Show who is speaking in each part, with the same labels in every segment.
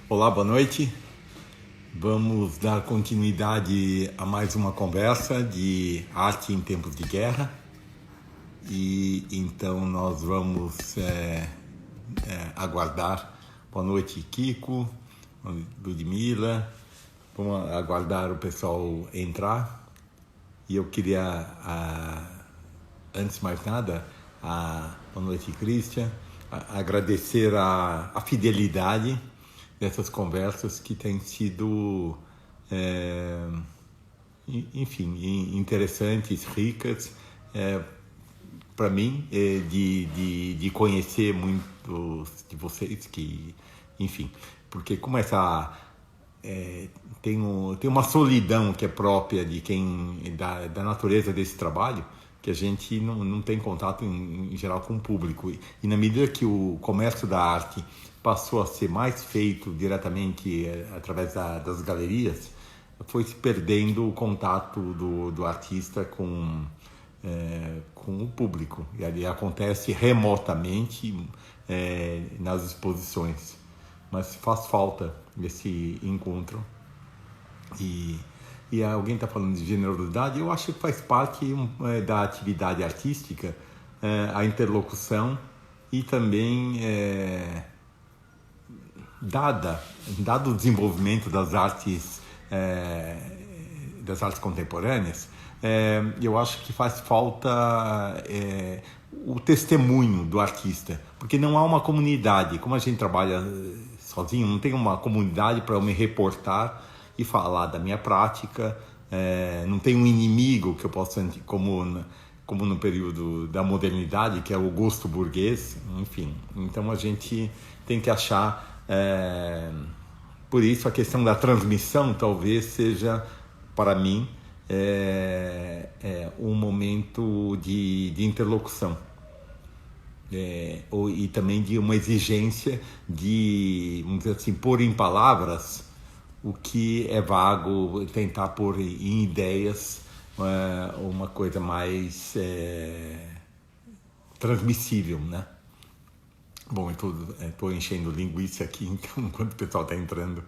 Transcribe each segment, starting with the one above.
Speaker 1: Olá, boa noite. Vamos dar continuidade a mais uma conversa de arte em tempos de guerra. E então nós vamos aguardar. Boa noite, Kiko, Ludmila. Vamos aguardar o pessoal entrar. E eu queria, antes de mais nada, boa noite, Christian, agradecer a fidelidade dessas conversas que têm sido, enfim, interessantes, ricas, para mim, de conhecer muitos de vocês, que, enfim, porque como tem uma solidão que é própria de da natureza desse trabalho, que a gente não tem contato em geral com o público. E na medida que o comércio da arte passou a ser mais feito diretamente através das galerias, foi se perdendo o contato do artista com o público. E ali acontece remotamente nas exposições. Mas faz falta esse encontro. E alguém está falando de generosidade, eu acho que faz parte da atividade artística a interlocução e também, dado o desenvolvimento das artes contemporâneas, eu acho que faz falta o testemunho do artista, porque não há uma comunidade. Como a gente trabalha sozinho, não tem uma comunidade para eu me reportar e falar da minha prática, não tem um inimigo que eu possa, como no período da modernidade, que é o gosto burguês, enfim. Então a gente tem que achar, por isso a questão da transmissão talvez seja, para mim, um momento de interlocução. E também de uma exigência de, vamos dizer assim, pôr em palavras o que é vago, tentar pôr em ideias uma coisa mais transmissível, né? Bom, eu estou enchendo linguiça aqui, então, enquanto o pessoal está entrando.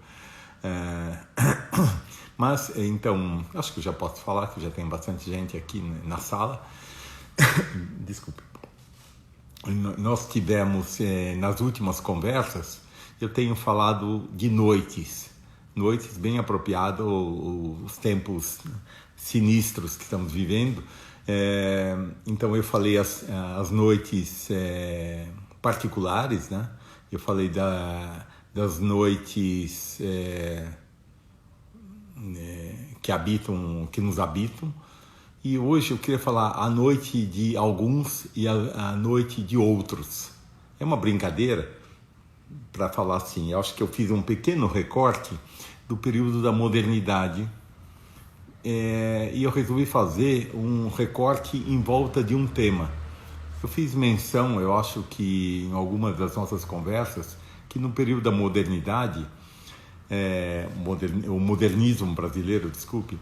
Speaker 1: Mas, então, acho que eu já posso falar, que já tem bastante gente aqui na sala. Desculpe. Nós tivemos, nas últimas conversas, eu tenho falado de noites bem apropriado os tempos sinistros que estamos vivendo. Então eu falei as noites particulares, né? Eu falei das noites que nos habitam, e hoje eu queria falar a noite de alguns e a noite de outros. É uma brincadeira para falar assim. Eu acho que eu fiz um pequeno recorte do período da modernidade, e eu resolvi fazer um recorte em volta de um tema. Eu fiz menção, eu acho que em algumas das nossas conversas, que no período da modernidade, o modernismo brasileiro, desculpe,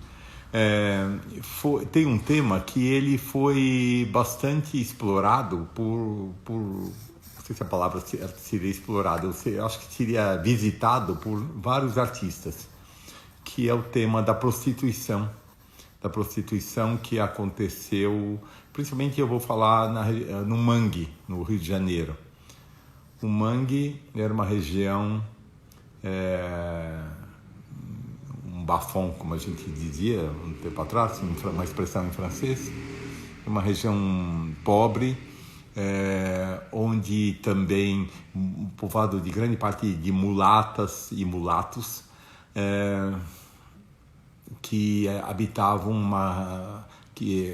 Speaker 1: tem um tema que ele foi bastante explorado não sei se a palavra seria explorada, eu acho que seria visitado por vários artistas, que é o tema da prostituição que aconteceu, principalmente eu vou falar no Mangue, no Rio de Janeiro. O Mangue era uma região, um bas-fond, como a gente dizia um tempo atrás, uma expressão em francês, uma região pobre, onde também povoado de grande parte de mulatas e mulatos, que habitavam que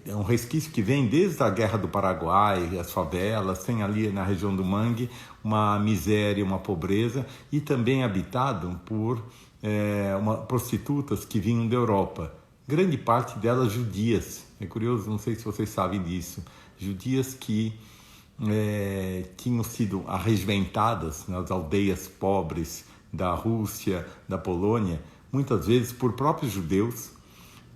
Speaker 1: é um resquício que vem desde a Guerra do Paraguai, as favelas, tem ali na região do Mangue uma miséria, uma pobreza, e também habitado por prostitutas que vinham da Europa, grande parte delas judias. É curioso, não sei se vocês sabem disso, judias que tinham sido arregimentadas nas aldeias pobres da Rússia, da Polônia, muitas vezes por próprios judeus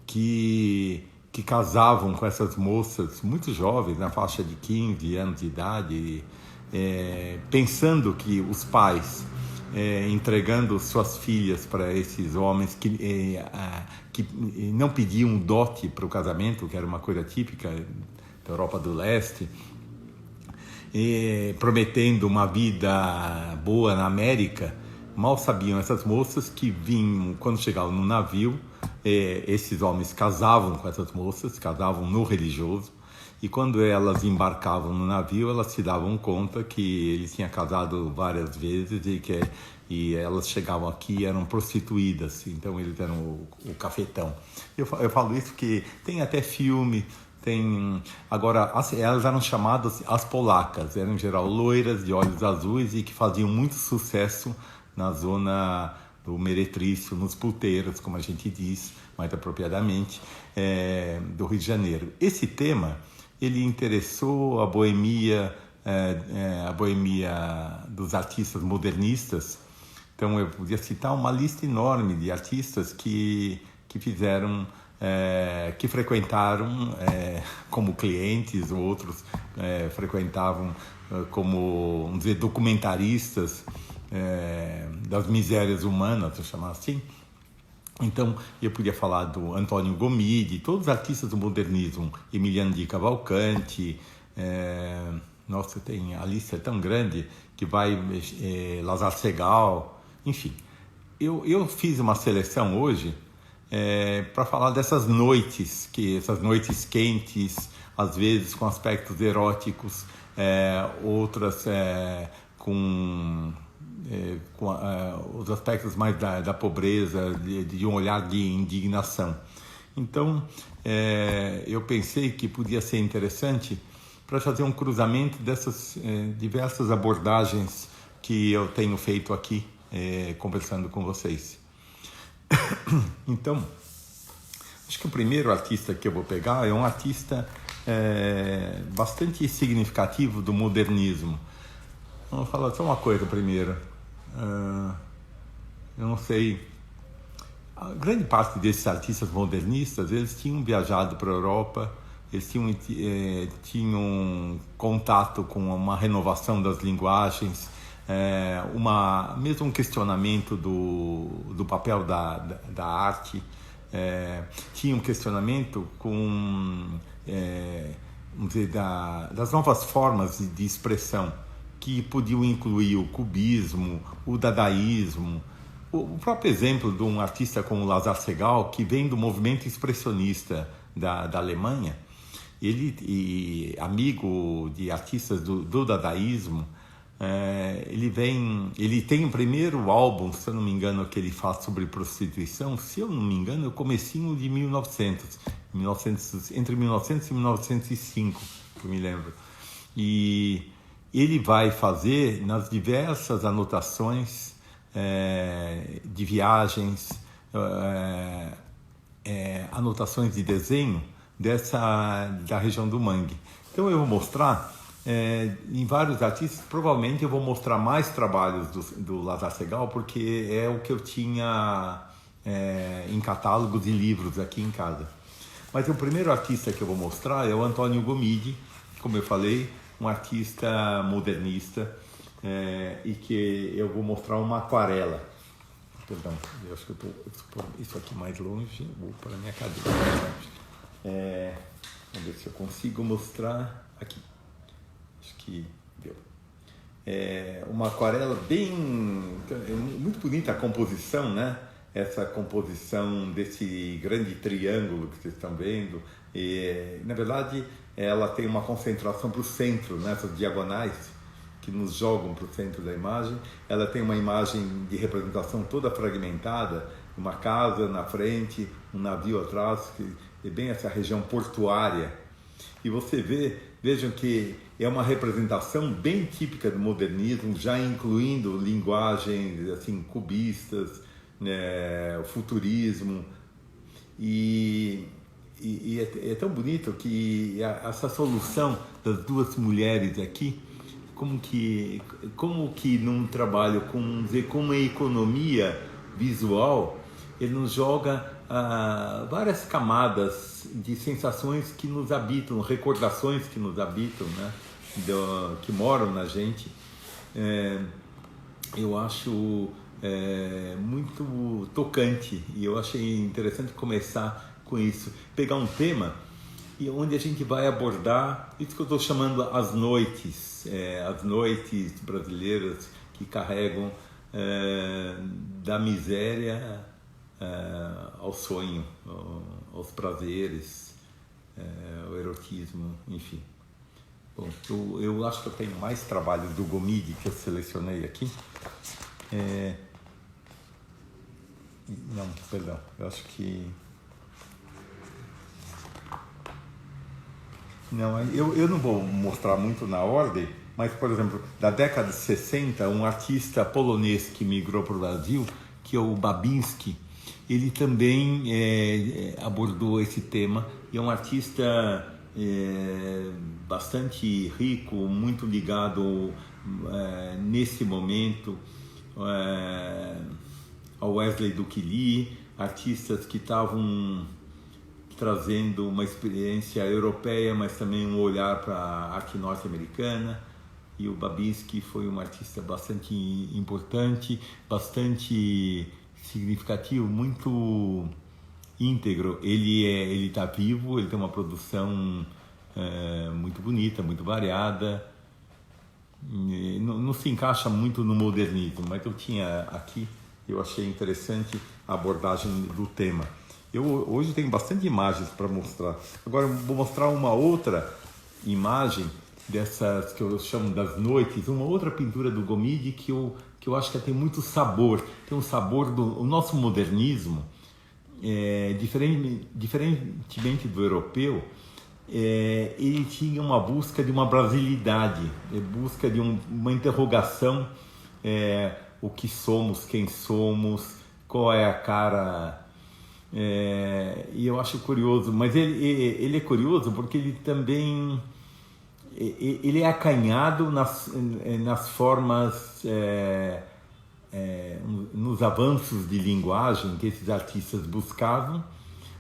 Speaker 1: que casavam com essas moças muito jovens, na faixa de 15 anos de idade, pensando que os pais entregando suas filhas para esses homens que não pediam dote para o casamento, que era uma coisa típica da Europa do Leste, prometendo uma vida boa na América. Mal sabiam essas moças que vinham, quando chegavam no navio, esses homens casavam com essas moças, casavam no religioso, e quando elas embarcavam no navio, elas se davam conta que ele tinha casado várias vezes e elas chegavam aqui e eram prostituídas, então eles eram o cafetão. Eu falo isso porque tem até filme. Agora, elas eram chamadas as polacas, eram em geral loiras, de olhos azuis e que faziam muito sucesso na zona do Meretrício, nos puteiros, como a gente diz mais apropriadamente, do Rio de Janeiro. Esse tema, ele interessou a boemia dos artistas modernistas. Então eu podia citar uma lista enorme de artistas que fizeram, que frequentaram como clientes, outros frequentavam como, vamos dizer, documentaristas das misérias humanas, vou chamar assim. Então, eu podia falar do Antônio Gomide, todos os artistas do modernismo, Emiliano de Cavalcanti, nossa, a lista é tão grande que vai Lazar Segal, enfim. Eu fiz uma seleção hoje para falar dessas noites, essas noites quentes, às vezes com aspectos eróticos, outras com os aspectos mais da pobreza, de um olhar de indignação. Então, eu pensei que podia ser interessante para fazer um cruzamento dessas diversas abordagens que eu tenho feito aqui, conversando com vocês. Então, acho que o primeiro artista que eu vou pegar é um artista bastante significativo do modernismo. Vamos falar só uma coisa primeiro. Eu não sei, a grande parte desses artistas modernistas, eles tinham viajado para a Europa, eles tinham contato com uma renovação das linguagens, mesmo um questionamento do papel da arte, tinha um questionamento vamos dizer, das novas formas de expressão, que podiam incluir o cubismo, o dadaísmo. O próprio exemplo de um artista como Lazar Segal, que vem do movimento expressionista da Alemanha, ele amigo de artistas do dadaísmo, ele tem o primeiro álbum, se eu não me engano, que ele faz sobre prostituição, se eu não me engano, é o comecinho de 1900, entre 1900 e 1905, que eu me lembro. E ele vai fazer nas diversas anotações de viagens, anotações de desenho da região do Mangue. Então eu vou mostrar em vários artistas, provavelmente eu vou mostrar mais trabalhos do Lazar Segal, porque é o que eu tinha em catálogos e livros aqui em casa. Mas o primeiro artista que eu vou mostrar é o Antônio Gomide, como eu falei, um artista modernista, e que eu vou mostrar uma aquarela. Perdão, eu acho que eu estou isso aqui mais longe, vou para a minha cadeira. Vamos ver se eu consigo mostrar aqui. Acho que deu. Uma aquarela muito bonita a composição, né? Essa composição desse grande triângulo que vocês estão vendo. Na verdade, ela tem uma concentração para o centro, nessas diagonais que nos jogam para o centro da imagem. Ela tem uma imagem de representação toda fragmentada, uma casa na frente, um navio atrás, que é bem essa região portuária. E vejam que é uma representação bem típica do modernismo, já incluindo linguagens assim, cubistas, o futurismo. E é tão bonito que essa solução das duas mulheres aqui, como que num trabalho com uma economia visual, ele nos joga várias camadas de sensações que nos habitam, recordações que nos habitam, né? Que moram na gente. eu acho muito tocante, e eu achei interessante começar com isso, pegar um tema e onde a gente vai abordar isso que eu estou chamando as noites brasileiras que carregam da miséria ao sonho, aos prazeres, ao erotismo, enfim. Bom, eu acho que eu tenho mais trabalhos do Gomide que eu selecionei aqui. Não, perdão, eu acho que... Não, eu não vou mostrar muito na ordem, mas, por exemplo, da década de 60, um artista polonês que migrou para o Brasil, que é o Babinski, ele também abordou esse tema, e é um artista bastante rico, muito ligado nesse momento ao Wesley Dukili, artistas que estavam trazendo uma experiência europeia, mas também um olhar para a arte norte-americana. E o Babinski foi um artista bastante importante, bastante significativo, muito íntegro. Ele está vivo, ele tem uma produção muito bonita, muito variada. Não se encaixa muito no modernismo, mas eu achei interessante a abordagem do tema. Eu hoje tenho bastante imagens para mostrar. Agora eu vou mostrar uma outra imagem dessas que eu chamo das noites, uma outra pintura do Gomide que eu acho que tem muito sabor. Tem um sabor o nosso modernismo, diferentemente do europeu, ele tinha uma busca de uma brasilidade, busca de uma interrogação, o que somos, quem somos, qual é a cara... e eu acho curioso, mas ele é curioso porque ele também ele é acanhado nas formas, nos avanços de linguagem que esses artistas buscavam,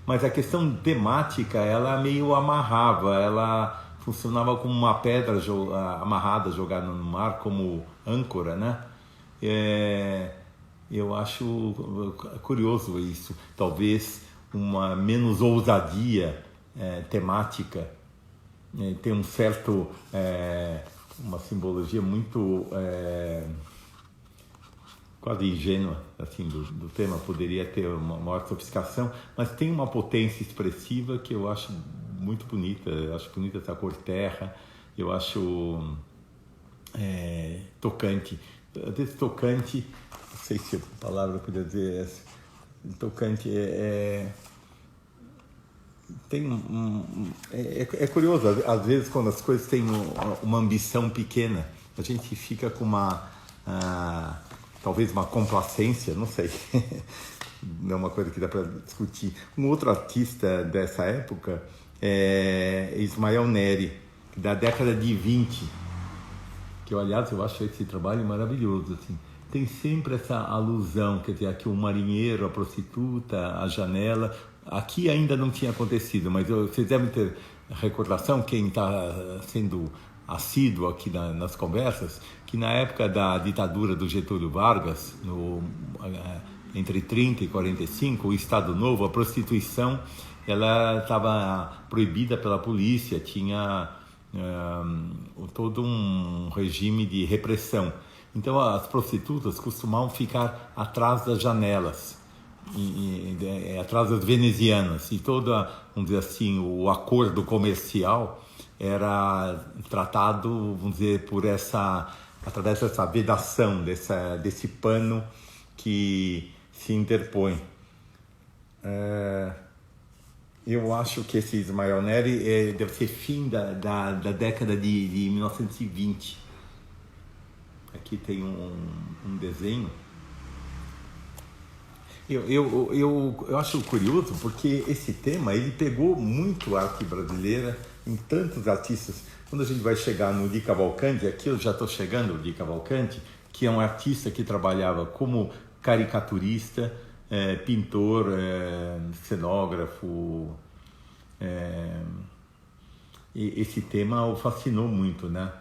Speaker 1: mas a questão temática ela meio amarrava, ela funcionava como uma pedra amarrada, jogada no mar, como âncora, né? Eu acho curioso isso. Talvez uma menos ousadia temática, tem um certo, uma simbologia muito quase ingênua assim, do tema, poderia ter uma maior sofisticação, mas tem uma potência expressiva que eu acho muito bonita. Eu acho bonita essa cor terra, eu acho tocante. Às vezes tocante, não sei se a palavra eu podia dizer essa, tocante tem é curioso, às vezes quando as coisas têm uma ambição pequena, a gente fica com talvez uma complacência, não sei, não é uma coisa que dá para discutir. Um outro artista dessa época é Ismael Neri, da década de 20, que aliás eu acho esse trabalho maravilhoso, assim. Tem sempre essa alusão, quer dizer, aqui o marinheiro, a prostituta, a janela. Aqui ainda não tinha acontecido, mas vocês devem ter recordação, quem está sendo assíduo aqui nas conversas, que na época da ditadura do Getúlio Vargas, entre 30 e 45, o Estado Novo, a prostituição ela estava proibida pela polícia, tinha todo um regime de repressão. Então as prostitutas costumavam ficar atrás das janelas, atrás das venezianas, e vamos dizer assim, o acordo comercial era tratado, vamos dizer, através dessa vedação, desse pano que se interpõe. Eu acho que esse Ismael Neri deve ser fim da década de 1920. Aqui tem um desenho. Eu acho curioso porque esse tema ele pegou muito a arte brasileira em tantos artistas. Quando a gente vai chegar no Di Cavalcanti, aqui eu já estou chegando, o Di Cavalcanti, que é um artista que trabalhava como caricaturista, pintor, cenógrafo. E esse tema o fascinou muito, né?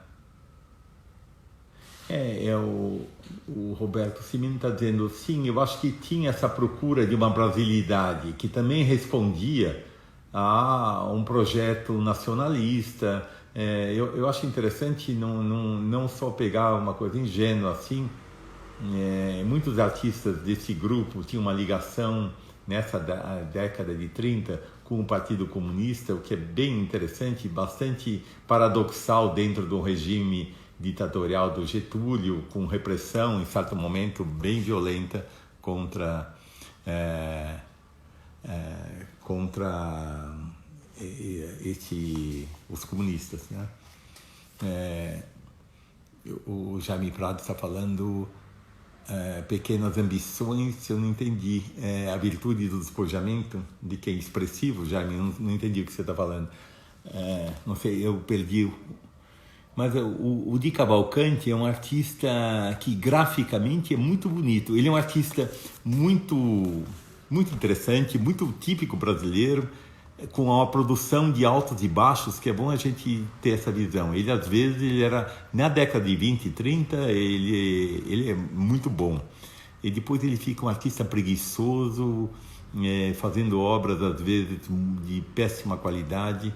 Speaker 1: O Roberto Simino está dizendo, sim, eu acho que tinha essa procura de uma brasilidade que também respondia a um projeto nacionalista. Eu acho interessante não só pegar uma coisa ingênua assim. Muitos artistas desse grupo tinham uma ligação nessa década de 30 com o Partido Comunista, o que é bem interessante, bastante paradoxal dentro do regime ditatorial do Getúlio, com repressão, em certo momento, bem violenta contra os comunistas, né? O Jaime Prado está falando pequenas ambições, eu não entendi. A virtude do despojamento, de que é expressivo, Jaime, não entendi o que você está falando. Não sei, eu perdi. Mas o Di Cavalcanti é um artista que graficamente é muito bonito. Ele é um artista muito, muito interessante, muito típico brasileiro, com uma produção de altos e baixos, que é bom a gente ter essa visão. Ele, às vezes, ele era, na década de 20 e 30, ele é muito bom. E depois ele fica um artista preguiçoso, fazendo obras, às vezes, de péssima qualidade.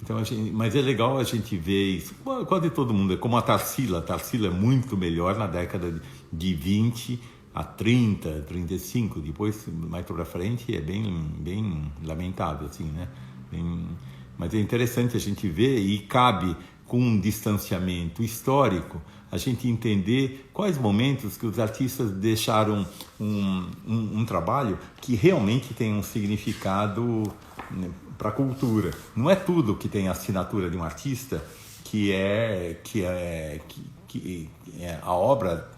Speaker 1: Então, mas é legal a gente ver isso. Quase todo mundo, é como a Tarsila. A Tarsila é muito melhor na década de 20 a 30, 35, depois mais para frente é bem lamentável, assim, né? Mas é interessante a gente ver, e cabe, com um distanciamento histórico, a gente entender quais momentos que os artistas deixaram um trabalho que realmente tem um significado, né, para a cultura. Não é tudo que tem a assinatura de um artista que a obra.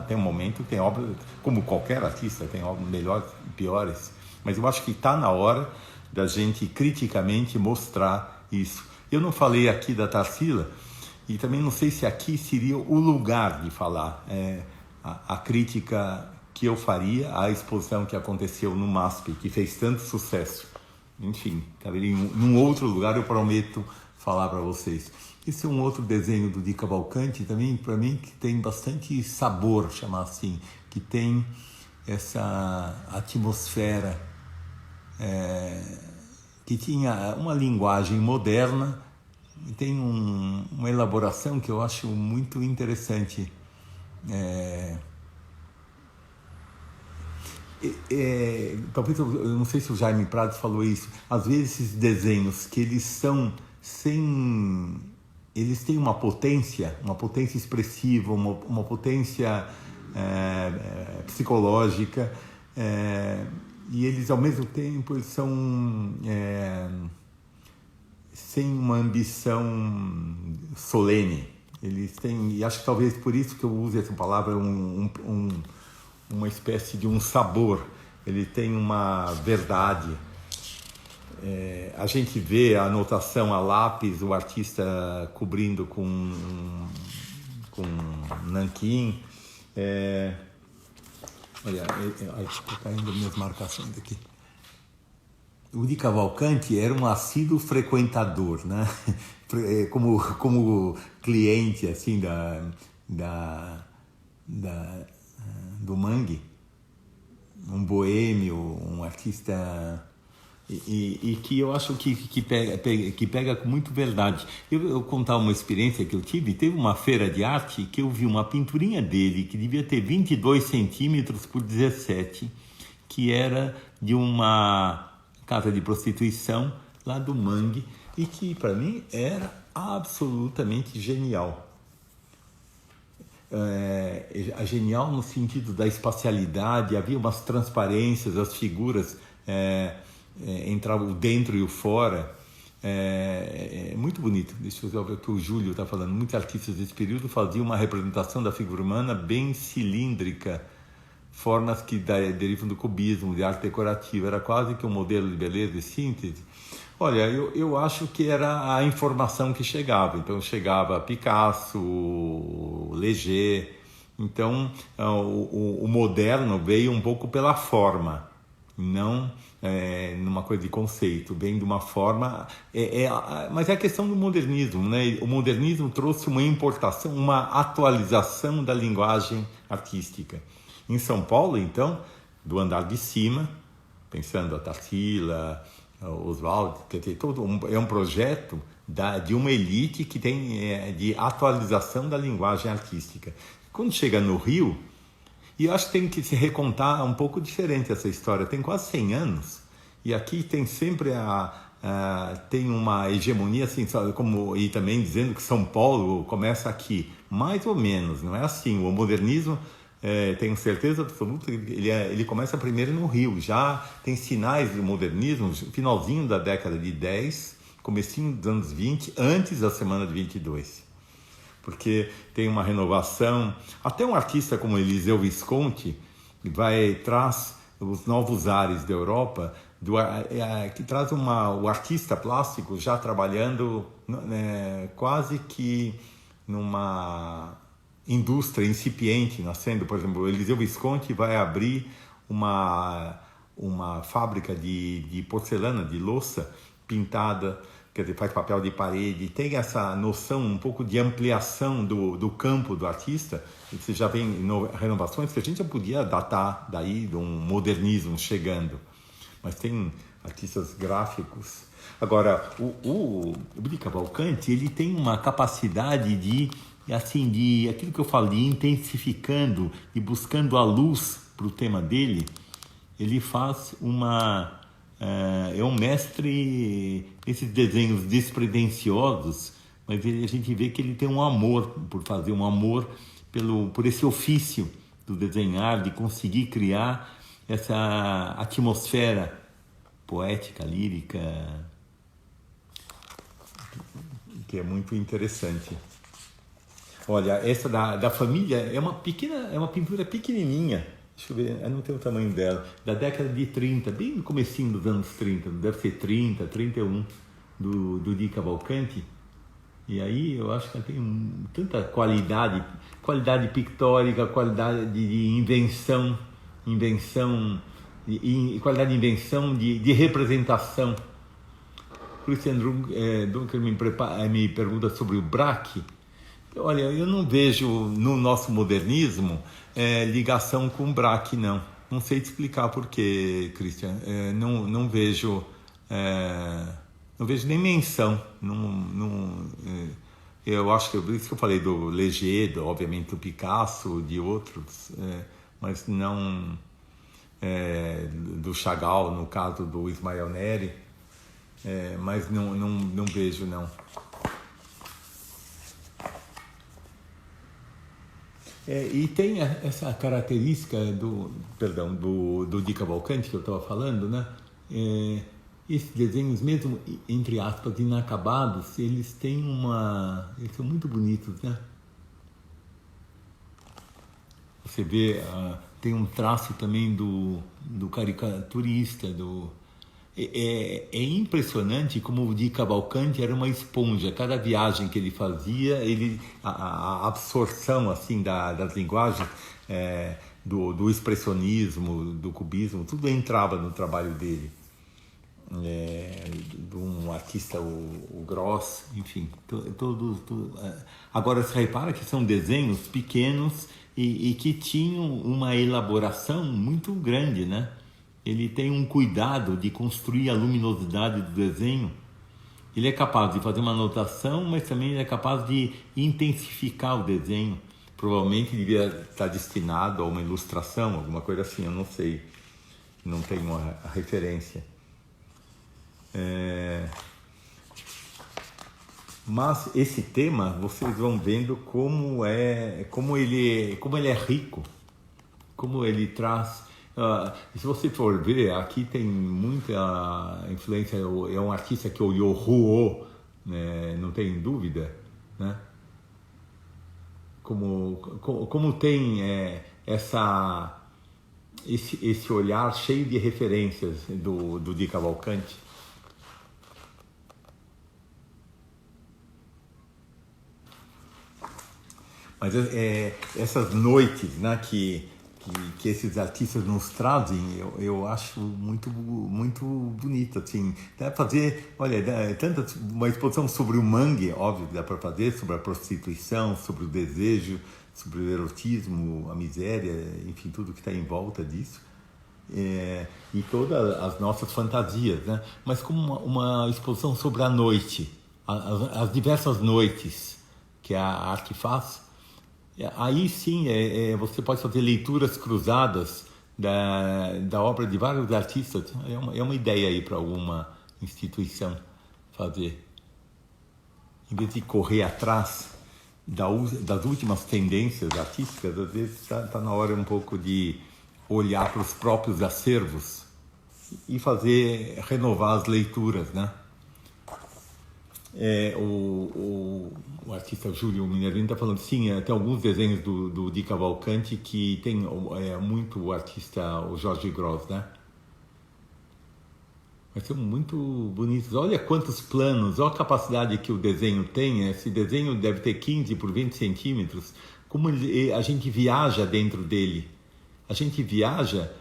Speaker 1: Tem um momento, tem obras, como qualquer artista, tem obras melhores e piores, mas eu acho que está na hora da gente criticamente mostrar isso. Eu não falei aqui da Tarsila, e também não sei se aqui seria o lugar de falar a crítica que eu faria à exposição que aconteceu no MASP, que fez tanto sucesso. Enfim, num outro lugar eu prometo falar para vocês. Esse é um outro desenho do Di Cavalcanti também, para mim, que tem bastante sabor, chamar assim, que tem essa atmosfera, que tinha uma linguagem moderna e tem uma elaboração que eu acho muito interessante. Talvez, eu não sei se o Jaime Prado falou isso, às vezes esses desenhos que eles são eles têm uma potência expressiva, uma potência psicológica, e eles ao mesmo tempo eles são sem uma ambição solene. Eles têm, e acho que talvez por isso que eu use essa palavra, uma espécie de um sabor. Ele tem uma verdade. A gente vê a anotação a lápis, o artista cobrindo com nanquim. Olha, estou caindo minhas marcações aqui. O Di Cavalcanti era um assíduo frequentador, né? Como cliente assim do Mangue, um boêmio, um artista. E que eu acho que pega com muito verdade. Eu contar uma experiência que eu tive. Teve uma feira de arte que eu vi uma pinturinha dele que devia ter 22 centímetros por 17, que era de uma casa de prostituição lá do Mangue, e que para mim era absolutamente genial. Genial no sentido da espacialidade, havia umas transparências, as figuras entravam o dentro e o fora. Muito bonito. Deixa eu ver o que o Júlio está falando. Muitos artistas desse período faziam uma representação da figura humana bem cilíndrica, formas que derivam do cubismo, de arte decorativa. Era quase que um modelo de beleza e síntese. Olha, eu acho que era a informação que chegava. Então chegava Picasso, Léger. Então o moderno veio um pouco pela forma. não numa coisa de conceito, vem de uma forma... mas é a questão do modernismo, né? O modernismo trouxe uma importação, uma atualização da linguagem artística. Em São Paulo, então, do andar de cima, pensando a Tarsila, Oswald, é um projeto de uma elite que tem de atualização da linguagem artística. Quando chega no Rio, e eu acho que tem que se recontar um pouco diferente essa história, tem quase 100 anos, e aqui tem sempre tem uma hegemonia, assim, e também dizendo que São Paulo começa aqui, mais ou menos, não é assim, o modernismo... tenho certeza absoluta que ele começa primeiro no Rio. Já tem sinais do modernismo, finalzinho da década de 10, comecinho dos anos 20, antes da Semana de 22. Porque tem uma renovação. Até um artista como Eliseu Visconti traz os novos ares da Europa, que traz o artista plástico já trabalhando quase que numa... indústria incipiente nascendo. Por exemplo, o Eliseu Visconti vai abrir uma fábrica de porcelana, de louça pintada, quer dizer, faz papel de parede, tem essa noção um pouco de ampliação do campo do artista. Você já vem renovações que a gente já podia datar daí de um modernismo chegando, mas tem artistas gráficos. Agora, o Di Cavalcanti, ele tem uma capacidade de aquilo que eu falei, intensificando e buscando a luz para o tema dele. Ele faz é um mestre nesses desenhos despretensiosos, mas a gente vê que ele tem um amor por fazer, um amor por esse ofício do desenhar, de conseguir criar essa atmosfera poética, lírica, que é muito interessante. Olha, essa da família é uma pintura pequenininha, deixa eu ver, eu não tenho o tamanho dela, da década de 30, bem no comecinho dos anos 30, deve ser 30, 31, do Di Cavalcanti. E aí eu acho que ela tem tanta qualidade pictórica, qualidade de invenção, qualidade de invenção, de representação. Christian Dunker me pergunta sobre o Braque. Olha, eu não vejo no nosso modernismo ligação com o Braque, não. Não sei te explicar por quê, Christian. Não vejo nem menção. Eu acho que por isso que eu falei do Leger, obviamente do Picasso, de outros, mas não do Chagall, no caso do Ismael Neri, mas não vejo, não. E tem essa característica do Di Cavalcanti que eu estava falando, né? Esses desenhos, mesmo entre aspas inacabados, eles são muito bonitos, né? Você vê, tem um traço também do caricaturista, É impressionante como o Di Cavalcanti era uma esponja. Cada viagem que ele fazia, a absorção assim das linguagens, do expressionismo, do cubismo, tudo entrava no trabalho dele. De um artista, o Gross, enfim, agora você repara que são desenhos pequenos e que tinham uma elaboração muito grande, né? Ele tem um cuidado de construir a luminosidade do desenho. Ele é capaz de fazer uma anotação, mas também ele é capaz de intensificar o desenho. Provavelmente devia estar destinado a uma ilustração, alguma coisa assim, eu não sei. Não tenho a referência. Mas esse tema, vocês vão vendo como ele é rico, como ele traz... se você for ver, aqui tem muita influência, é um artista que olhou Rouault, né, não tem dúvida, né? Como tem esse olhar cheio de referências do Di Cavalcanti. Mas essas noites, né, que que esses artistas nos trazem, eu acho muito bonito, assim. Dá pra fazer, olha, uma exposição sobre o mangue, óbvio, dá para fazer, sobre a prostituição, sobre o desejo, sobre o erotismo, a miséria, enfim, tudo que está em volta disso. E todas as nossas fantasias, né? Mas como uma exposição sobre a noite, as diversas noites que a arte faz. Aí sim, você pode fazer leituras cruzadas da obra de vários artistas. É uma ideia aí para alguma instituição fazer. Em vez de correr atrás das últimas tendências artísticas, às vezes está na hora um pouco de olhar para os próprios acervos e renovar as leituras, né? O artista Júlio Minervini está falando, sim, tem alguns desenhos do Di Cavalcanti que tem muito o artista, o Jorge Gross, né? Mas são muito bonitos. Olha quantos planos, olha a capacidade que o desenho tem. Esse desenho deve ter 15 por 20 centímetros. Como a gente viaja dentro dele. A gente viaja,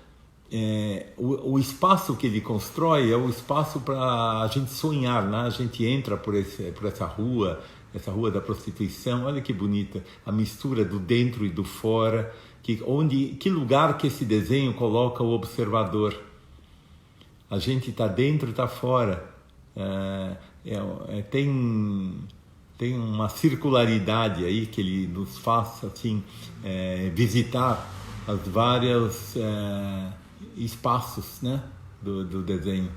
Speaker 1: o espaço que ele constrói é o espaço para a gente sonhar, né? A gente entra por essa rua da prostituição. Olha que bonita a mistura do dentro e do fora. Que lugar que esse desenho coloca o observador. A gente está dentro e está fora. Tem uma circularidade aí que ele nos faz assim, visitar os vários espaços, né, do desenho.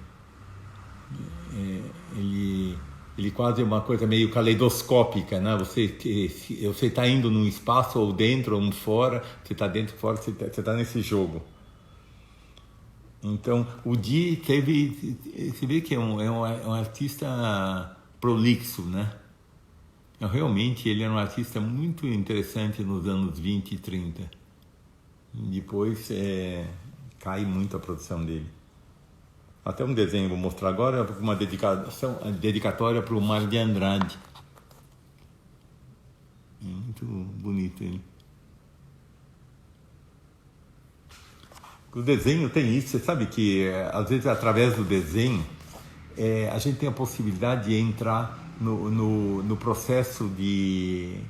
Speaker 1: Ele quase é uma coisa meio caleidoscópica, né? Você está indo num espaço ou dentro ou fora, você está dentro, fora, você está nesse jogo. Então, o Di você vê que é um artista prolixo, né? Realmente, ele era um artista muito interessante nos anos 20 e 30. Depois, cai muito a produção dele. Até um desenho vou mostrar agora, uma dedicatória para o Mário de Andrade. Muito bonito ele. O desenho tem isso, você sabe que às vezes através do desenho a gente tem a possibilidade de entrar no processo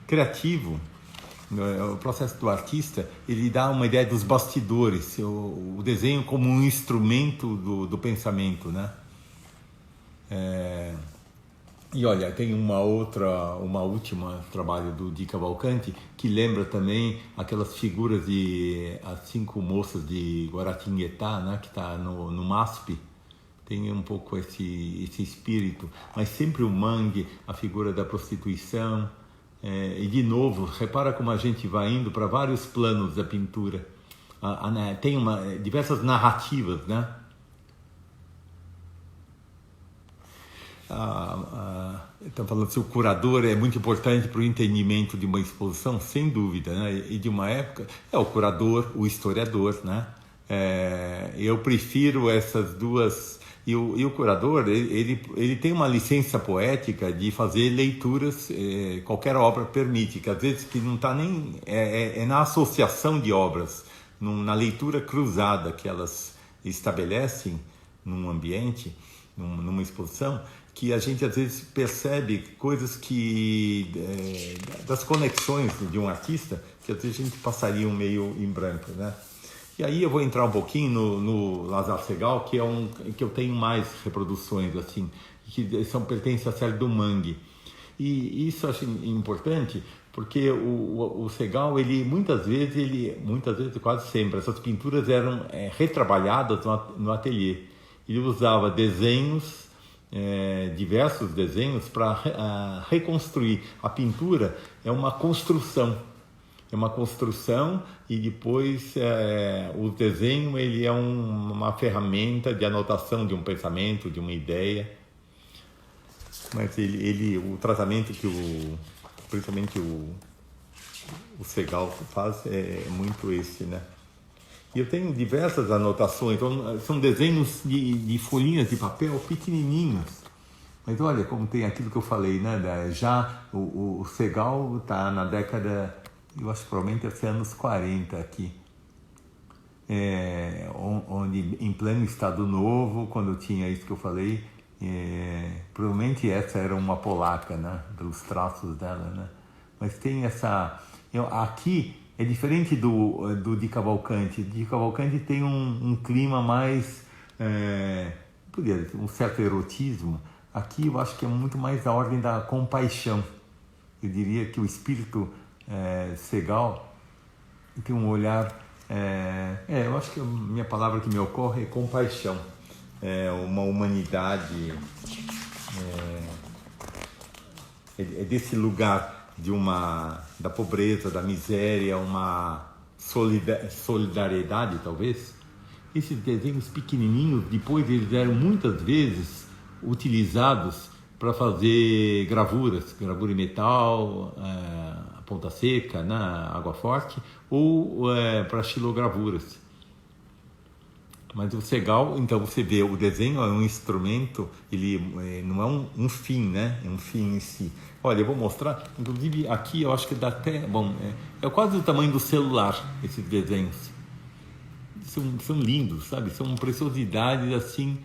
Speaker 1: criativo, o processo do artista. Ele dá uma ideia dos bastidores, o desenho como um instrumento do pensamento, né? E olha, tem uma última trabalho do Di Cavalcanti que lembra também aquelas figuras as 5 moças de Guaratinguetá, né, que está no MASP. Tem um pouco esse espírito, mas sempre o mangue, a figura da prostituição. E de novo, repara como a gente vai indo para vários planos da pintura. Tem diversas narrativas, né? Estão falando se o curador é muito importante para o entendimento de uma exposição, sem dúvida, né? E de uma época, o curador, o historiador, né? Eu prefiro essas duas. E o curador, ele tem uma licença poética de fazer leituras, qualquer obra permite, que às vezes que não está nem... na associação de obras, na leitura cruzada que elas estabelecem num ambiente, numa exposição, que a gente às vezes percebe coisas das conexões de um artista, que às vezes a gente passaria meio em branco, né? E aí eu vou entrar um pouquinho no Lazar Segal, que eu tenho mais reproduções, assim, que pertencem à série do Mangue. E isso eu acho importante, porque o Segal, muitas vezes, quase sempre, essas pinturas eram retrabalhadas no ateliê. Ele usava desenhos, diversos desenhos, para reconstruir. A pintura é uma construção. E depois o desenho ele é uma ferramenta de anotação de um pensamento, de uma ideia. Mas o tratamento principalmente o Segal faz é muito esse, né? E eu tenho diversas anotações, então, são desenhos de folhinhas de papel pequenininhos. Mas olha como tem aquilo que eu falei, né? Já o Segal está na década... Eu acho que provavelmente é anos 40 aqui. onde em pleno Estado Novo, quando tinha isso que eu falei, provavelmente essa era uma polaca, né, pelos traços dela, né? Mas tem essa... aqui é diferente do de Cavalcante. De Cavalcante tem um clima mais... poderia dizer, um certo erotismo. Aqui eu acho que é muito mais a ordem da compaixão. Eu diria que o espírito Segal tem um olhar... eu acho que a minha palavra que me ocorre é compaixão. Uma humanidade... é desse lugar da pobreza, da miséria, uma solidariedade, talvez. Esses desenhos pequenininhos, depois eles eram muitas vezes utilizados para fazer gravuras, gravura em metal, ponta seca, né, água forte, ou para xilogravuras. Mas o Segal, então você vê, o desenho é um instrumento, ele não é um fim, né? É um fim em si. Olha, eu vou mostrar, inclusive aqui eu acho que dá até, é quase o tamanho do celular, esses desenhos. São lindos, sabe? São preciosidades assim,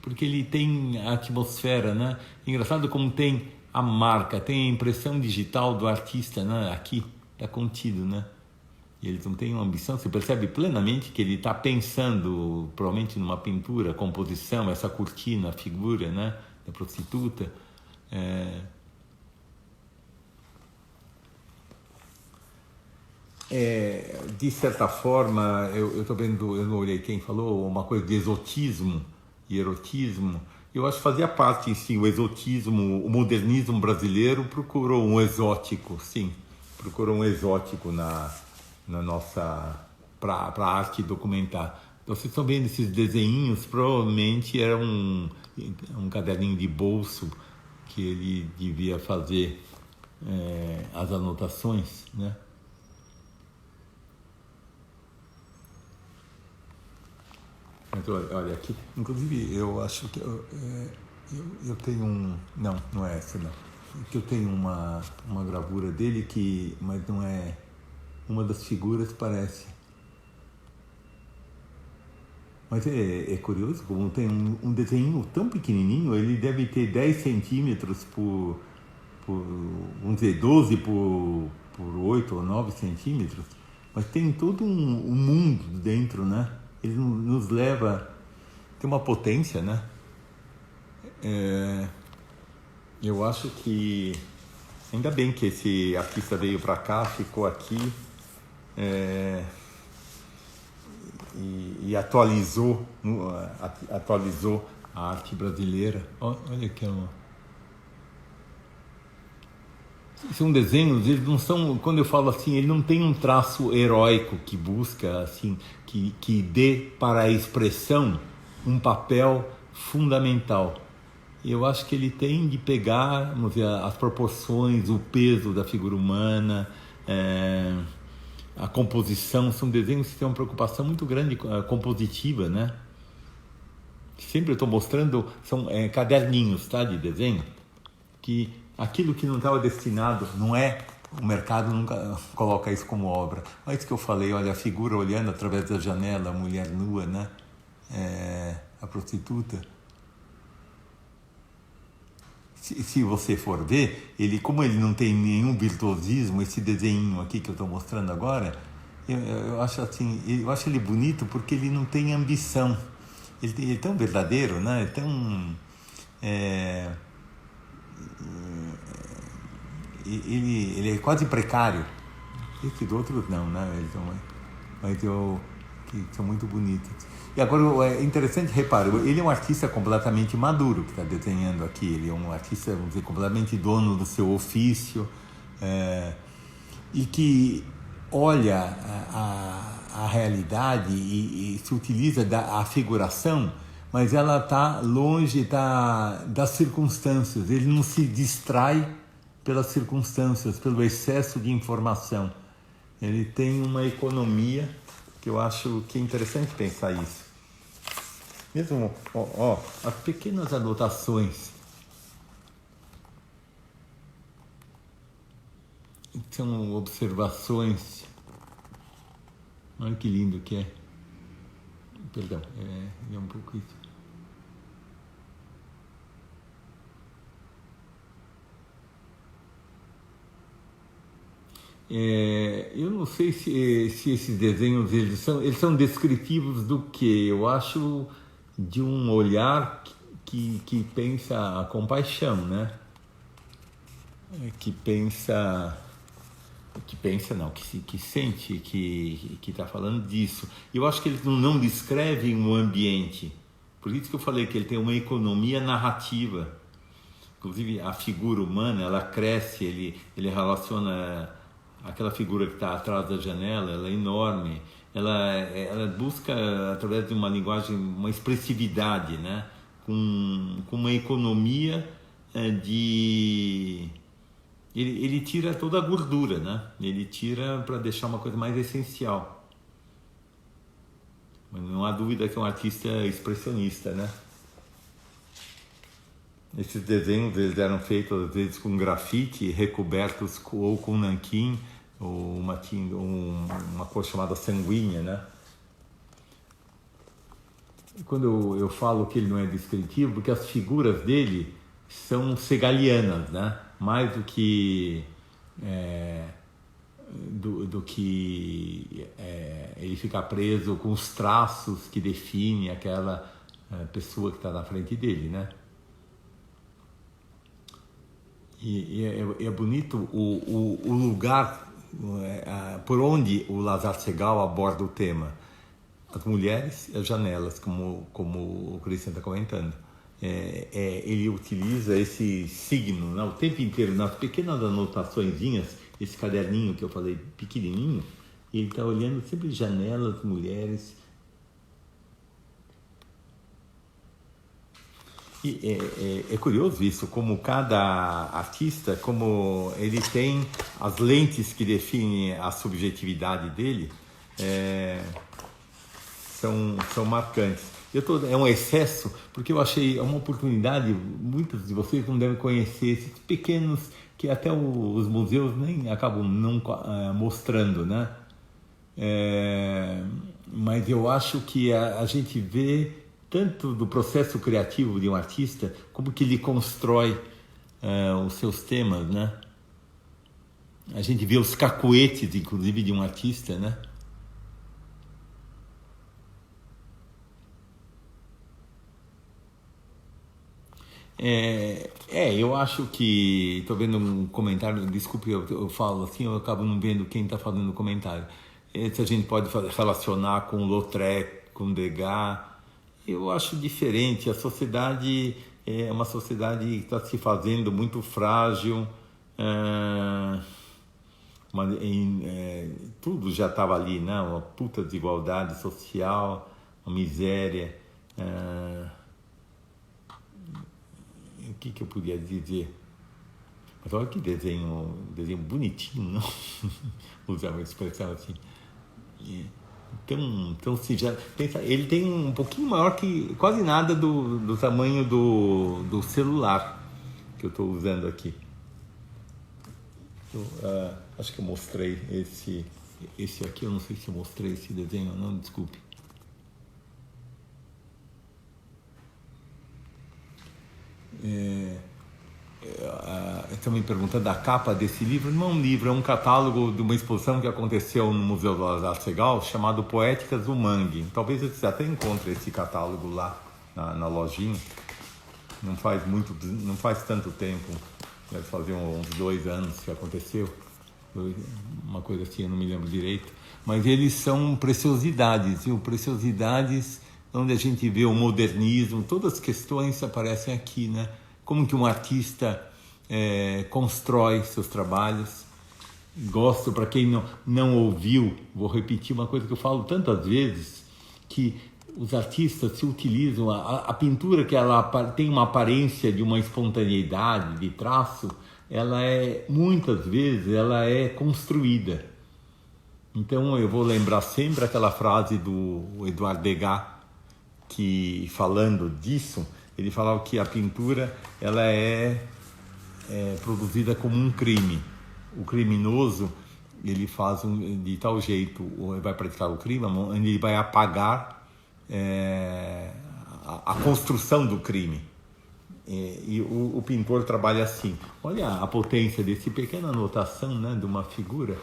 Speaker 1: porque ele tem a atmosfera, né? Engraçado como tem a marca, tem a impressão digital do artista, né? Aqui está contido, né? E eles não têm uma ambição, você percebe plenamente que ele está pensando provavelmente numa pintura, composição, essa cortina, a figura, né, da prostituta. De certa forma, eu estou vendo, eu não olhei quem falou, uma coisa de exotismo e erotismo. Eu acho que fazia parte, sim, o exotismo, o modernismo brasileiro procurou um exótico, sim, procurou um exótico na nossa, para a arte documentar. Então, vocês estão vendo esses desenhinhos, provavelmente era um caderninho de bolso que ele devia fazer as anotações, né? Então, olha aqui, inclusive eu acho que eu tenho não é essa não, que eu tenho uma gravura dele mas não é, uma das figuras parece, mas é curioso como tem um desenho tão pequenininho, ele deve ter 10 centímetros por vamos dizer 12 por 8 ou 9 centímetros, mas tem todo um mundo dentro, né? Ele nos leva, tem uma potência, né? Eu acho que ainda bem que esse artista veio para cá, ficou aqui e atualizou a arte brasileira. Olha aqui, são desenhos, eles não são, quando eu falo assim, ele não tem um traço heróico que busca, assim, que dê para a expressão um papel fundamental. Eu acho que ele tem de pegar, vamos ver, as proporções, o peso da figura humana, a composição. São desenhos que têm uma preocupação muito grande compositiva, né? Sempre eu estou mostrando, são caderninhos, tá, de desenho, que aquilo que não estava destinado, não é, o mercado nunca coloca isso como obra. Olha isso que eu falei, olha a figura olhando através da janela, a mulher nua, né? A prostituta. Se você for ver, como ele não tem nenhum virtuosismo, esse desenho aqui que eu estou mostrando agora, eu acho assim, eu acho ele bonito porque ele não tem ambição. Ele é tão verdadeiro, né? É tão... ele é quase precário. Esses outros não, né? Mas que são muito bonitos. E agora é interessante, repara, ele é um artista completamente maduro que está desenhando aqui. Ele é um artista, vamos dizer, completamente dono do seu ofício, e que olha a realidade e se utiliza da figuração, mas ela está longe das circunstâncias. Ele não se distrai pelas circunstâncias, pelo excesso de informação. Ele tem uma economia que eu acho que é interessante pensar isso. Mesmo, as pequenas anotações são observações. Olha que lindo que é. Perdão, é um pouco isso. Eu não sei se esses desenhos eles são descritivos do que? Eu acho de um olhar que pensa a compaixão, né? Que sente que está falando disso. Eu acho que eles não descrevem o ambiente. Por isso que eu falei que ele tem uma economia narrativa. Inclusive a figura humana, ela cresce, ele relaciona aquela figura que está atrás da janela, ela é enorme, ela busca através de uma linguagem, uma expressividade, né? com uma economia de... Ele tira toda a gordura, né? Ele tira para deixar uma coisa mais essencial. Mas não há dúvida que é um artista expressionista, né? Esses desenhos eles eram feitos às vezes com grafite, recobertos ou com nanquim, ou uma cor chamada sanguínea, né? Quando eu falo que ele não é descritivo, porque as figuras dele são segalianas, né? Mais do que ele ficar preso com os traços que definem aquela pessoa que está na frente dele, né? E é bonito o lugar por onde o Lazar Segal aborda o tema. As mulheres e as janelas, como o Christian está comentando. Ele utiliza esse signo, né, o tempo inteiro, nas pequenas anotaçõezinhas, esse caderninho que eu falei pequenininho, ele está olhando sempre janelas, mulheres. E é curioso isso, como cada artista, como ele tem as lentes que definem a subjetividade dele, são marcantes. É um excesso, porque eu achei uma oportunidade, muitos de vocês não devem conhecer esses pequenos, que até os museus nem acabam não mostrando, né? Mas eu acho que a gente vê tanto do processo criativo de um artista, como que ele constrói os seus temas, né? A gente vê os cacuetes, inclusive, de um artista, né? Eu acho que... Estou vendo um comentário, desculpe, eu falo assim, eu acabo não vendo quem está fazendo o comentário. Se a gente pode relacionar com Lautrec, com Degas, eu acho diferente. A sociedade é uma sociedade que está se fazendo muito frágil, tudo já estava ali, né? Uma puta desigualdade social, uma miséria... O que eu podia dizer? Mas olha que desenho bonitinho, não? Usar uma expressão assim. Então se já pensa, ele tem um pouquinho maior que quase nada do tamanho do celular que eu estou usando aqui. Acho que eu mostrei esse aqui, eu não sei se eu mostrei esse desenho ou não, desculpe. Estão me perguntando da capa desse livro. Não é um livro, é um catálogo de uma exposição que aconteceu no Museu do Lazar Segal, chamado Poéticas do Mangue. Talvez você até encontre esse catálogo lá na lojinha. Não faz tanto tempo, deve fazer uns 2 anos que aconteceu, uma coisa assim, eu não me lembro direito. Mas eles são preciosidades, viu? Preciosidades onde a gente vê o modernismo, todas as questões aparecem aqui, né? Como que um artista constrói seus trabalhos. Gosto, para quem não ouviu, vou repetir uma coisa que eu falo tantas vezes, que os artistas se utilizam, a pintura que ela tem uma aparência de uma espontaneidade, de traço, muitas vezes, ela é construída. Então eu vou lembrar sempre aquela frase do Edouard Degas, que falando disso, ele falava que a pintura ela é produzida como um crime. O criminoso, ele faz de tal jeito, ou vai praticar o crime, onde ele vai apagar a construção do crime. E o pintor trabalha assim. Olha a potência desse pequena anotação, né, de uma figura.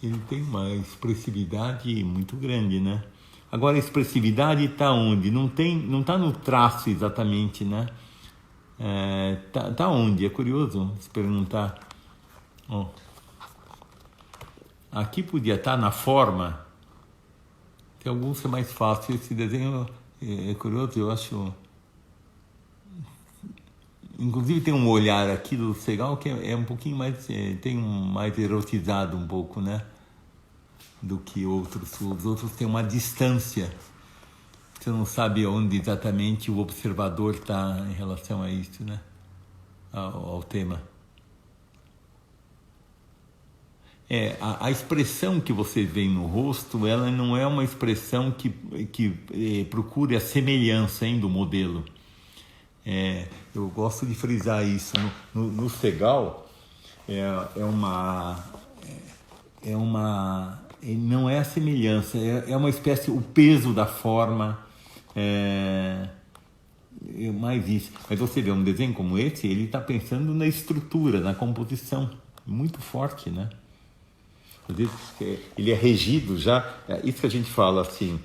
Speaker 1: Ele tem uma expressividade muito grande, né? Agora, a expressividade está onde? Não está no traço exatamente, né? Tá onde? É curioso se perguntar. Oh. Aqui podia estar na forma. Tem alguns que é mais fácil. Esse desenho é curioso, eu acho. Inclusive tem um olhar aqui do Segal que é um pouquinho mais, tem mais erotizado um pouco, né? Do que outros. Os outros têm uma distância. Você não sabe onde exatamente o observador está em relação a isso, né? Ao tema. A expressão que vocês veem no rosto, ela não é uma expressão que procure a semelhança, hein, do modelo. Eu gosto de frisar isso. No Segal, não é a semelhança, é uma espécie, o peso da forma, mais isso. Mas você vê um desenho como esse, ele está pensando na estrutura, na composição, muito forte, né? Às vezes, ele é regido já, isso que a gente fala assim,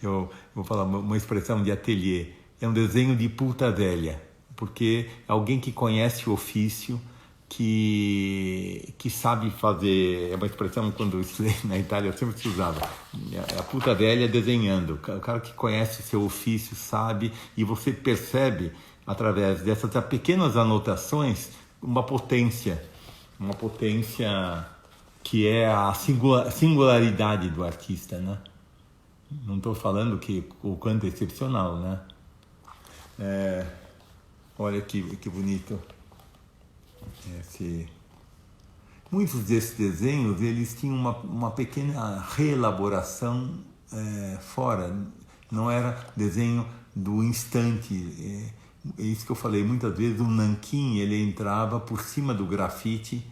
Speaker 1: eu vou falar uma expressão de ateliê, é um desenho de puta velha, porque é alguém que conhece o ofício, que sabe fazer, é uma expressão quando eu estudei na Itália eu sempre se usava, a puta velha desenhando, o cara que conhece o seu ofício, sabe, e você percebe através dessas pequenas anotações uma potência que é a singularidade do artista, né? Não estou falando que o canto é excepcional, né? Olha que bonito. Muitos desses desenhos, eles tinham uma pequena reelaboração fora. Não era desenho do instante. É isso que eu falei. Muitas vezes o nanquim, ele entrava por cima do grafite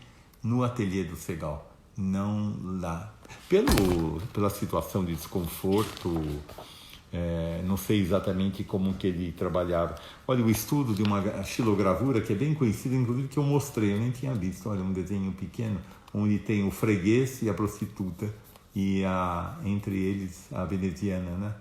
Speaker 1: no ateliê do Segal. Não lá. Pela situação de desconforto, não sei exatamente como que ele trabalhava. Olha, o estudo de uma xilogravura que é bem conhecida, inclusive que eu mostrei, eu nem tinha visto. Olha, um desenho pequeno, onde tem o freguês e a prostituta, e entre eles a veneziana, né?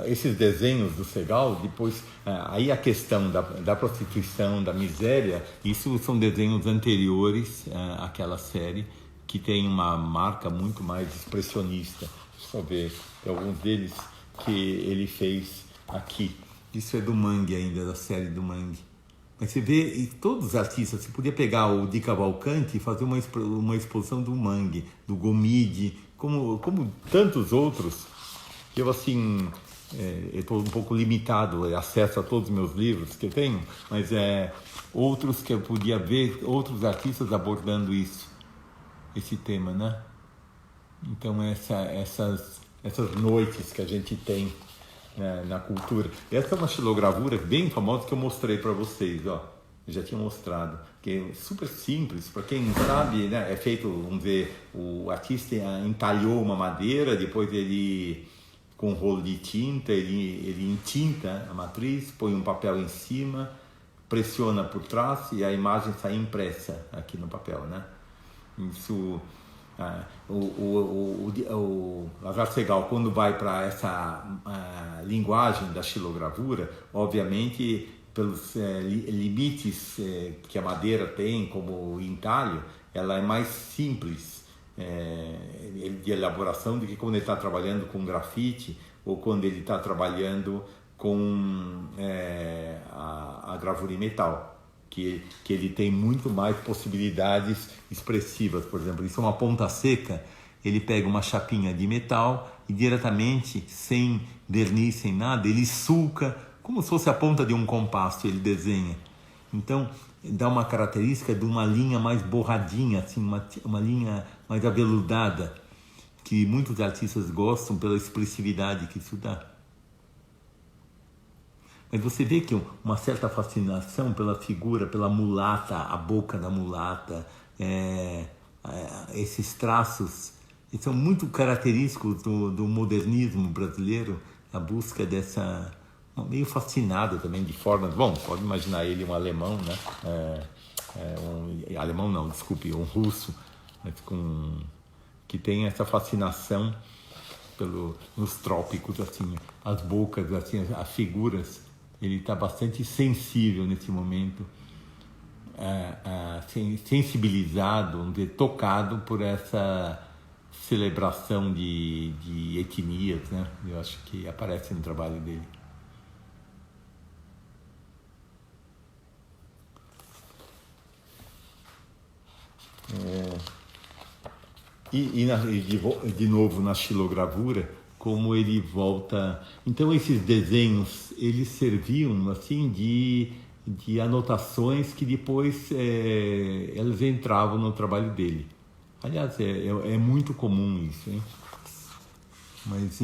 Speaker 1: Esses desenhos do Segal, depois, aí a questão da prostituição, da miséria, isso são desenhos anteriores àquela série, que tem uma marca muito mais expressionista. Deixa eu ver, tem alguns deles que ele fez aqui. Isso é do Mangue ainda, da série do Mangue. Mas você vê, e todos os artistas, você podia pegar o Di Cavalcanti e fazer uma exposição do Mangue, do Gomide, como tantos outros. Eu, assim, eu estou um pouco limitado, acesso a todos os meus livros que eu tenho, mas outros que eu podia ver, outros artistas abordando esse tema, né? Então, essas noites que a gente tem, né, na cultura. Essa é uma xilogravura bem famosa que eu mostrei para vocês, ó. Eu já tinha mostrado, que é super simples, para quem não sabe, né, é feito, vamos ver, o artista entalhou uma madeira, depois ele, com um rolo de tinta, ele entinta a matriz, põe um papel em cima, pressiona por trás e a imagem sai impressa aqui no papel, né? Isso, o Lazar Segal, quando vai para essa linguagem da xilogravura, obviamente, pelos limites que a madeira tem como entalho, ela é mais simples de elaboração do que quando ele está trabalhando com grafite ou quando ele está trabalhando com a gravura em metal, que ele tem muito mais possibilidades expressivas. Por exemplo, isso é uma ponta seca, ele pega uma chapinha de metal e diretamente, sem verniz, sem nada, ele sulca, como se fosse a ponta de um compasso, ele desenha. Então, dá uma característica de uma linha mais borradinha, assim, uma linha mais aveludada, que muitos artistas gostam pela expressividade que isso dá. Mas você vê que uma certa fascinação pela figura, pela mulata, a boca da mulata, esses traços, eles são muito característicos do modernismo brasileiro, a busca dessa... meio fascinado também de formas... Bom, pode imaginar ele um alemão, né? Alemão não, desculpe, um russo, mas que tem essa fascinação nos trópicos, assim, as bocas, assim, as figuras. Ele está bastante sensível nesse momento, sensibilizado, vamos dizer, tocado por essa celebração de etnias, né? Eu acho que aparece no trabalho dele. De novo na xilogravura, como ele volta... Então esses desenhos, eles serviam assim de anotações que depois elas entravam no trabalho dele. Aliás, é muito comum isso, hein? Mas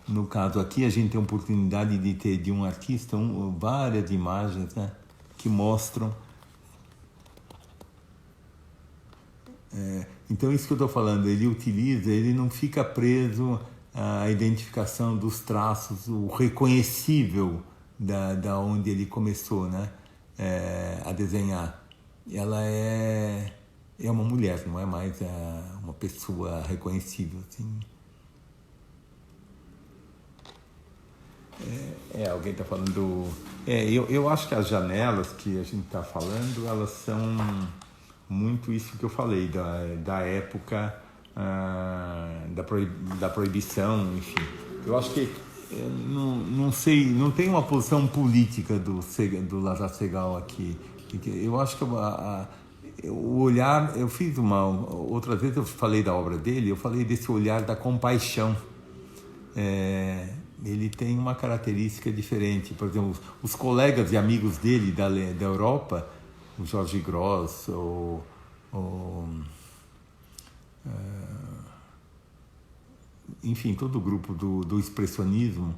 Speaker 1: no caso aqui a gente tem a oportunidade de ter de um artista várias imagens, né, que mostram... Então isso que eu estou falando, ele não fica preso à identificação dos traços, o reconhecível da onde ele começou, né, a desenhar. Ela é uma mulher, não é mais uma pessoa reconhecível, assim. Alguém está falando... eu acho que as janelas que a gente está falando, elas são muito isso que eu falei, da época da proibição, enfim. Eu acho que, não sei, não tem uma posição política do Lazar Segal aqui. Eu acho que o olhar, eu fiz outra vez eu falei da obra dele, eu falei desse olhar da compaixão. Ele tem uma característica diferente. Por exemplo, os colegas e amigos dele da Europa, o Jorge Gross, enfim, todo o grupo do expressionismo,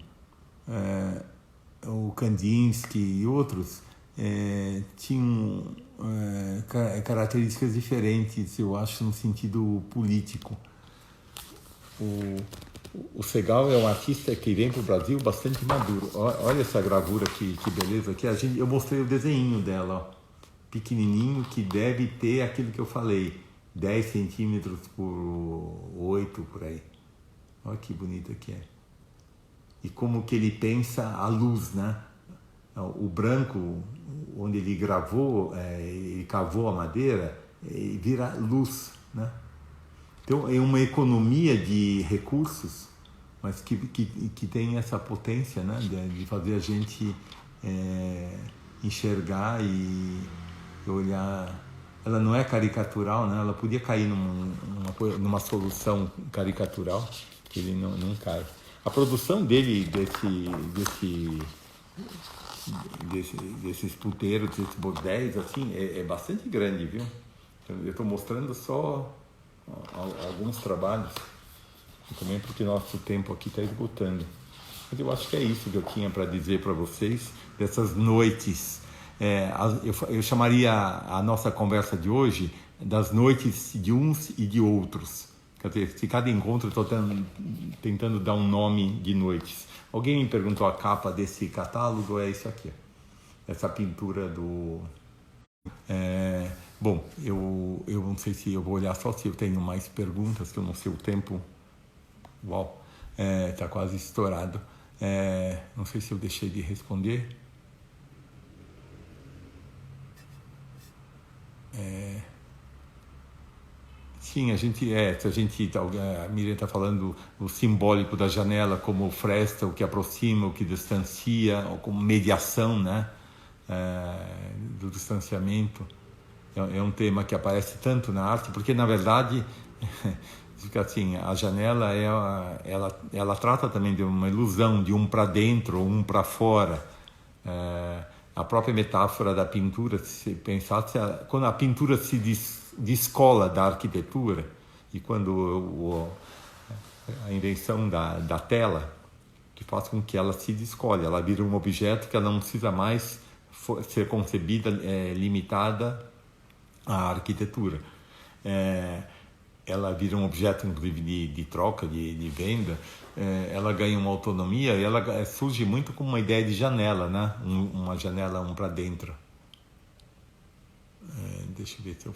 Speaker 1: o Kandinsky e outros, tinham características diferentes, eu acho, no sentido político. O Segal é um artista que vem para o Brasil bastante maduro. Olha essa gravura, que beleza aqui. Eu mostrei o desenho dela, ó, pequenininho, que deve ter aquilo que eu falei, 10 centímetros por 8, por aí. Olha que bonito que é. E como que ele pensa a luz, né? O branco, onde ele gravou, ele cavou a madeira, vira luz, né? Então é uma economia de recursos, mas que tem essa potência, né, de fazer a gente enxergar e olhar. Ela não é caricatural, né? Ela podia cair numa solução caricatural, que ele não cai. A produção dele, desses puteiros, desses bordéis, assim, é bastante grande, viu? Eu estou mostrando só alguns trabalhos, também porque nosso tempo aqui está esgotando. Mas eu acho que é isso que eu tinha para dizer para vocês, dessas noites. Eu chamaria a nossa conversa de hoje das noites de uns e de outros. Quer dizer, se cada encontro eu estou tentando dar um nome de noites. Alguém me perguntou a capa desse catálogo, é isso aqui. Essa pintura do... Bom, eu não sei se eu vou olhar só se eu tenho mais perguntas, que eu não sei o tempo. Uau, está quase estourado. Não sei se eu deixei de responder. Sim, a Miriam está falando o simbólico da janela como fresta, o que aproxima, o que distancia, ou como mediação, né, do distanciamento. É um tema que aparece tanto na arte, porque na verdade fica assim, a janela ela trata também de uma ilusão, de um para dentro ou um para fora. A própria metáfora da pintura, se pensasse, quando a pintura se descola da arquitetura, e quando a invenção da tela, que faz com que ela se descolhe, ela vira um objeto que ela não precisa mais ser concebida, limitada à arquitetura. Ela vira um objeto, inclusive, de troca, de venda. Ela ganha uma autonomia e ela surge muito como uma ideia de janela, né? Uma janela para dentro. Deixa eu ver se eu...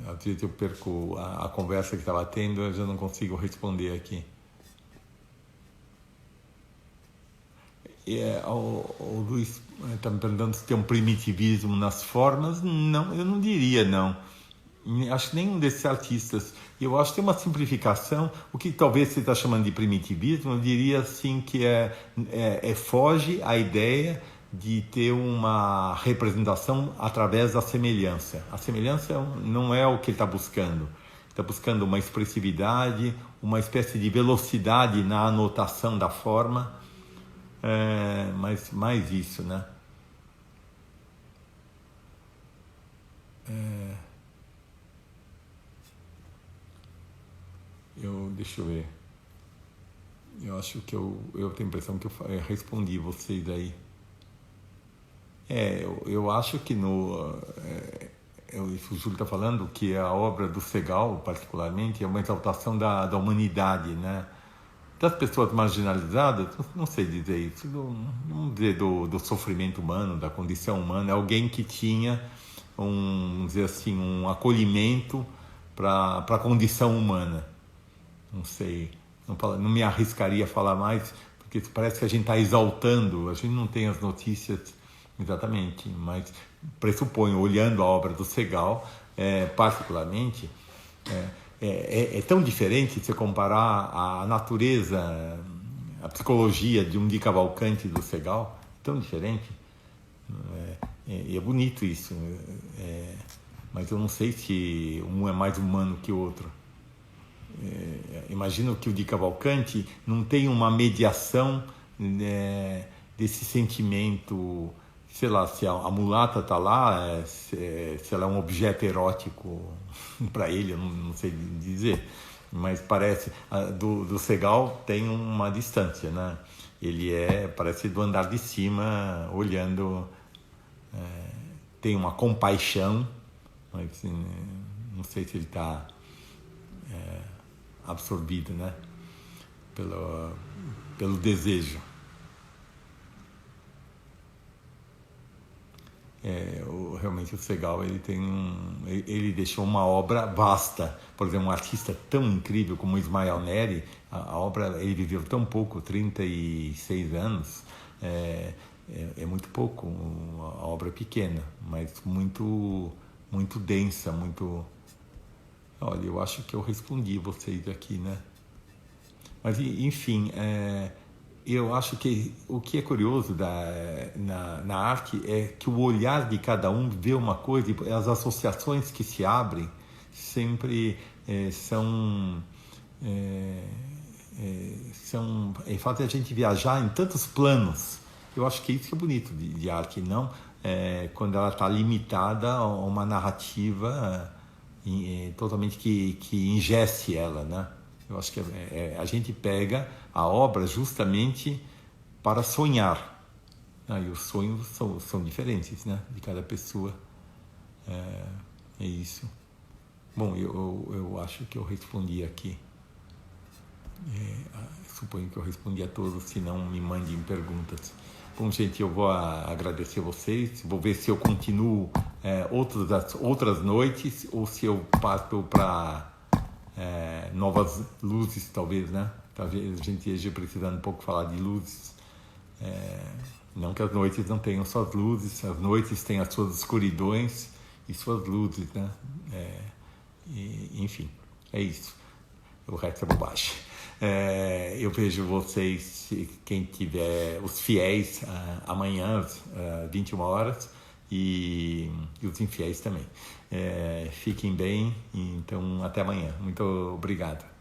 Speaker 1: Às vezes eu perco a conversa que estava tendo, eu já não consigo responder aqui. O Luiz está me perguntando se tem um primitivismo nas formas. Não, eu não diria, não. Acho que nenhum desses artistas. Eu acho que tem uma simplificação. O que talvez você está chamando de primitivismo, eu diria assim que foge à ideia de ter uma representação através da semelhança. A semelhança não é o que ele está buscando. Está buscando uma expressividade, uma espécie de velocidade na anotação da forma, mas mais isso, né? Deixa eu ver. Eu acho que eu tenho a impressão que eu respondi vocês aí. Eu acho que o Júlio está falando que a obra do Segal, particularmente, é uma exaltação da humanidade, né? Das pessoas marginalizadas, não sei dizer isso, vamos dizer do sofrimento humano, da condição humana, é alguém que tinha vamos dizer assim, um acolhimento para a condição humana. Não sei, não me arriscaria a falar mais, porque parece que a gente está exaltando, a gente não tem as notícias exatamente, mas pressuponho, olhando a obra do Segal, particularmente, é tão diferente se comparar a natureza, a psicologia de um Di Cavalcanti do Segal, tão diferente. É bonito isso, mas eu não sei se um é mais humano que o outro. Imagino que o Di Cavalcanti não tem uma mediação desse sentimento, sei lá, se a mulata está lá, se ela é um objeto erótico para ele, eu não sei dizer, mas parece, do Segal tem uma distância, né? Ele parece do andar de cima, olhando, tem uma compaixão, mas não sei se ele está absorvido, né? Pelo desejo. Realmente o Segal ele deixou uma obra vasta. Por exemplo, um artista tão incrível como Ismael Neri, a obra, ele viveu tão pouco, 36 anos, é muito pouco, a obra é pequena, mas muito, muito densa, muito... Olha, eu acho que eu respondi vocês aqui, né? Mas, enfim, eu acho que o que é curioso na arte é que o olhar de cada um vê uma coisa e as associações que se abrem sempre são fazem a gente viajar em tantos planos. Eu acho que isso é bonito de arte, não quando ela está limitada a uma narrativa totalmente que ingesse ela, né? Eu acho que a gente pega a obra justamente para sonhar. E os sonhos são diferentes, né? De cada pessoa. É isso. Bom, eu acho que eu respondi aqui. Suponho que eu respondi a todos, se não me mandem perguntas. Bom, gente, eu vou agradecer vocês. Vou ver se eu continuo outras noites ou se eu parto para... novas luzes, talvez, né? Talvez a gente esteja precisando um pouco falar de luzes. Não que as noites não tenham suas luzes, as noites têm as suas escuridões e suas luzes, né? Enfim, é isso. O resto é bobagem. Eu vejo vocês, quem tiver, os fiéis, amanhã às 21 horas e os infiéis também. Fiquem bem, então até amanhã. Muito obrigado.